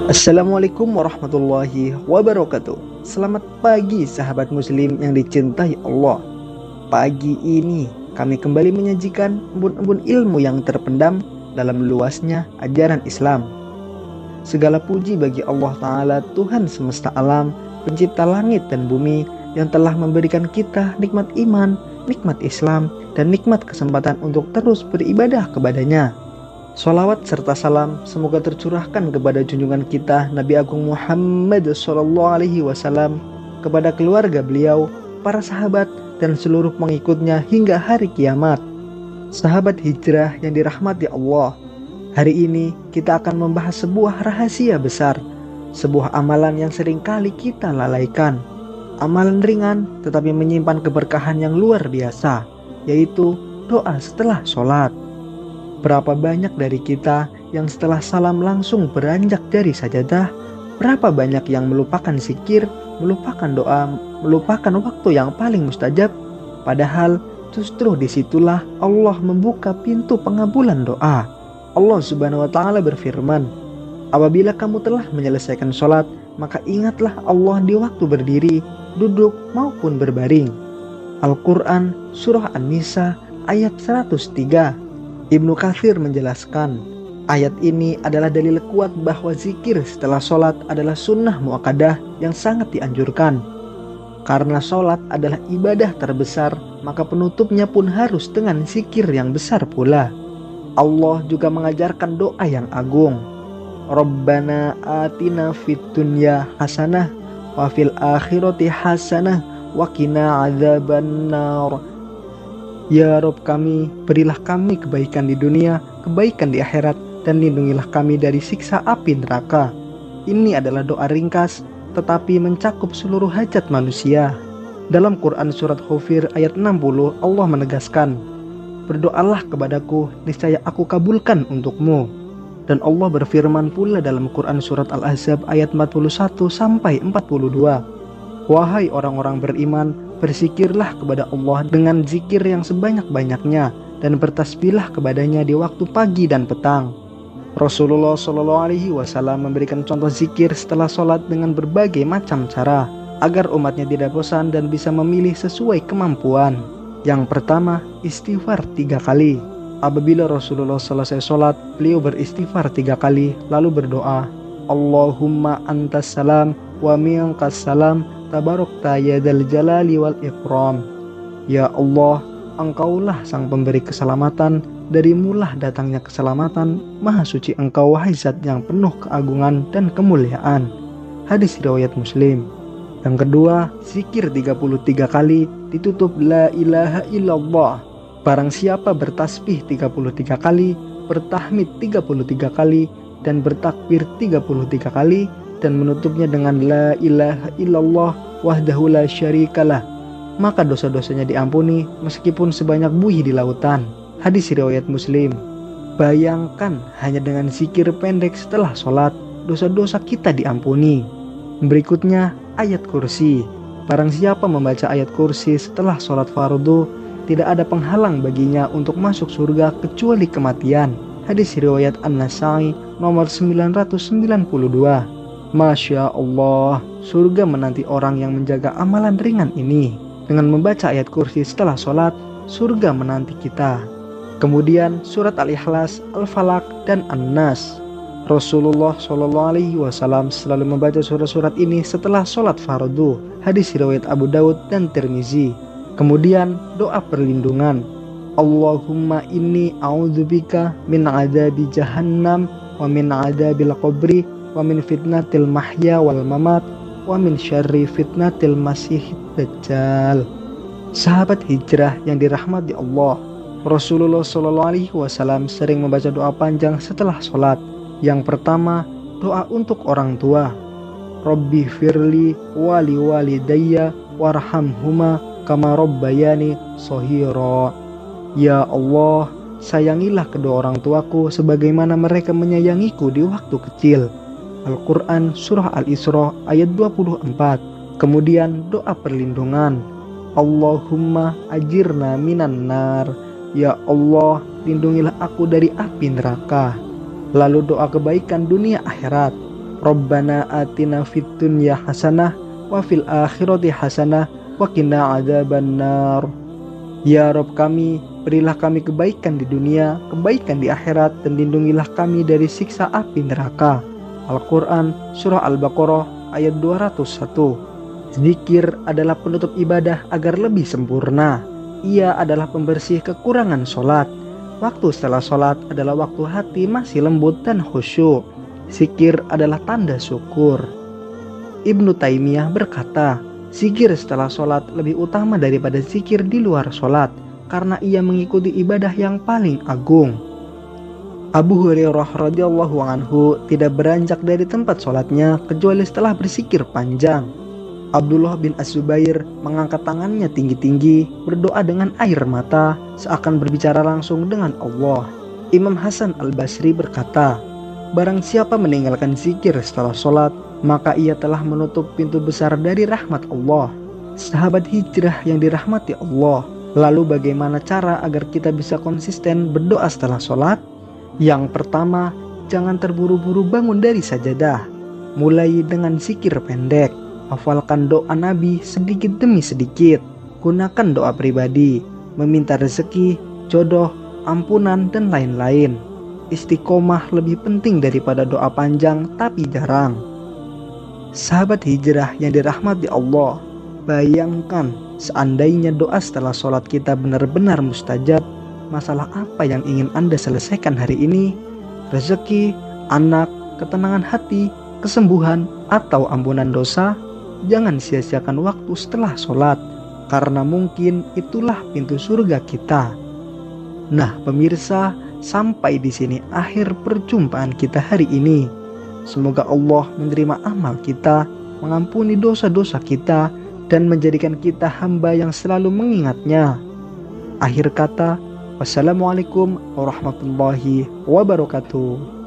Assalamualaikum warahmatullahi wabarakatuh. Selamat pagi sahabat muslim yang dicintai Allah. Pagi ini kami kembali menyajikan embun-embun ilmu yang terpendam dalam luasnya ajaran Islam. Segala puji bagi Allah Ta'ala, Tuhan semesta alam, pencipta langit dan bumi, yang telah memberikan kita nikmat iman, nikmat Islam, dan nikmat kesempatan untuk terus beribadah kepadanya. Sholawat serta salam semoga tercurahkan kepada junjungan kita Nabi Agung Muhammad SAW, kepada keluarga beliau, para sahabat, dan seluruh pengikutnya hingga hari kiamat. Sahabat hijrah yang dirahmati Allah, hari ini kita akan membahas sebuah rahasia besar, sebuah amalan yang seringkali kita lalaikan. Amalan ringan tetapi menyimpan keberkahan yang luar biasa, yaitu doa setelah sholat. Berapa banyak dari kita yang setelah salam langsung beranjak dari sajadah? Berapa banyak yang melupakan zikir, melupakan doa, melupakan waktu yang paling mustajab? Padahal justru disitulah Allah membuka pintu pengabulan doa. Allah Subhanahu wa Ta'ala berfirman, apabila kamu telah menyelesaikan sholat, maka ingatlah Allah di waktu berdiri, duduk maupun berbaring. Al-Quran Surah An-Nisa ayat 103. Ibnu Katsir menjelaskan, ayat ini adalah dalil kuat bahwa zikir setelah sholat adalah sunnah muakkadah yang sangat dianjurkan. Karena sholat adalah ibadah terbesar, maka penutupnya pun harus dengan zikir yang besar pula. Allah juga mengajarkan doa yang agung. Rabbana atina fid dunya hasanah wa fil akhirati hasanah wa qina adzabannar. Ya Rob kami, berilah kami kebaikan di dunia, kebaikan di akhirat, dan lindungilah kami dari siksa api neraka. Ini adalah doa ringkas, tetapi mencakup seluruh hajat manusia. Dalam Quran Surat Ghafir ayat 60, Allah menegaskan, berdoalah kepadaku, niscaya aku kabulkan untukmu. Dan Allah berfirman pula dalam Quran Surat Al-Ahzab ayat 41-42, wahai orang-orang beriman, berzikirlah kepada Allah dengan zikir yang sebanyak-banyaknya dan bertasbihlah kepadanya di waktu pagi dan petang. Rasulullah SAW memberikan contoh zikir setelah sholat dengan berbagai macam cara agar umatnya tidak bosan dan bisa memilih sesuai kemampuan. Yang pertama, istighfar 3 kali. Apabila Rasulullah selesai sholat, beliau beristighfar 3 kali lalu berdoa, Allahumma antas salam wa minkas salam tabarakta ya dzal jalali wal ikram. Ya Allah, Engkaulah sang pemberi keselamatan, darimulah datangnya keselamatan, maha suci Engkau wahai zat yang penuh keagungan dan kemuliaan. Hadis riwayat Muslim. Yang kedua, zikir 33 kali ditutup la ilaha illallah. Barang siapa bertasbih 33 kali, bertahmid 33 kali, dan bertakbir 33 kali, dan menutupnya dengan la ilaha illallah wahdahu la syarikalah, maka dosa-dosanya diampuni meskipun sebanyak buih di lautan. Hadis riwayat Muslim. Bayangkan hanya dengan zikir pendek setelah sholat, dosa-dosa kita diampuni. Berikutnya ayat kursi. Barang siapa membaca ayat kursi setelah sholat fardu, tidak ada penghalang baginya untuk masuk surga kecuali kematian. Hadis riwayat An-Nasai nomor 992. Masya Allah, surga menanti orang yang menjaga amalan ringan ini. Dengan membaca ayat kursi setelah sholat, surga menanti kita. Kemudian surat Al-Ikhlas, Al-Falaq, dan An-Nas. Rasulullah SAW selalu membaca surat-surat ini setelah sholat fardu. Hadis riwayat Abu Daud dan Tirmizi. Kemudian doa perlindungan. Allahumma inni a'udzubika min adzabi jahannam wa min adzabil qabri wa min fitnatil mahya wal mamat wa min syarri fitnatil masihid dajjal. Sahabat hijrah yang dirahmati Allah, Rasulullah SAW sering membaca doa panjang setelah sholat. Yang pertama, doa untuk orang tua. Rabbi firli wali walidayya warhamhuma kama rabbayani shaghira. Ya Allah, sayangilah kedua orang tuaku sebagaimana mereka menyayangiku di waktu kecil. Al-Quran Surah Al-Isra ayat 24. Kemudian doa perlindungan. Allahumma ajirna minan nar. Ya Allah, lindungilah aku dari api neraka. Lalu doa kebaikan dunia akhirat. Rabbana atina fid dunya hasanah wa fil akhirati hasanah wa qina adzabannar. Ya Rabb kami, berilah kami kebaikan di dunia, kebaikan di akhirat, dan lindungilah kami dari siksa api neraka. Al-Quran Surah Al-Baqarah ayat 201. Zikir adalah penutup ibadah agar lebih sempurna. Ia adalah pembersih kekurangan sholat. Waktu setelah sholat adalah waktu hati masih lembut dan khusyuk. Zikir adalah tanda syukur. Ibnu Taimiyah berkata, zikir setelah sholat lebih utama daripada zikir di luar sholat, karena ia mengikuti ibadah yang paling agung. Abu Hurairah radhiyallahu anhu tidak beranjak dari tempat sholatnya kecuali setelah berzikir panjang. Abdullah bin Az-Zubair mengangkat tangannya tinggi-tinggi, berdoa dengan air mata, seakan berbicara langsung dengan Allah. Imam Hasan Al-Basri berkata, barang siapa meninggalkan zikir setelah sholat, maka ia telah menutup pintu besar dari rahmat Allah. Sahabat hijrah yang dirahmati Allah, lalu bagaimana cara agar kita bisa konsisten berdoa setelah sholat? Yang pertama, jangan terburu-buru bangun dari sajadah. Mulai dengan zikir pendek, hafalkan doa Nabi sedikit demi sedikit. Gunakan doa pribadi, meminta rezeki, jodoh, ampunan, dan lain-lain. Istiqomah lebih penting daripada doa panjang tapi jarang. Sahabat hijrah yang dirahmati Allah, bayangkan seandainya doa setelah sholat kita benar-benar mustajab, masalah apa yang ingin Anda selesaikan hari ini? Rezeki, anak, ketenangan hati, kesembuhan, atau ampunan dosa? Jangan sia-siakan waktu setelah sholat, karena mungkin itulah pintu surga kita. Nah pemirsa, sampai di sini akhir perjumpaan kita hari ini. Semoga Allah menerima amal kita, mengampuni dosa-dosa kita, dan menjadikan kita hamba yang selalu mengingatnya. Akhir kata, wassalamualaikum warahmatullahi wabarakatuh.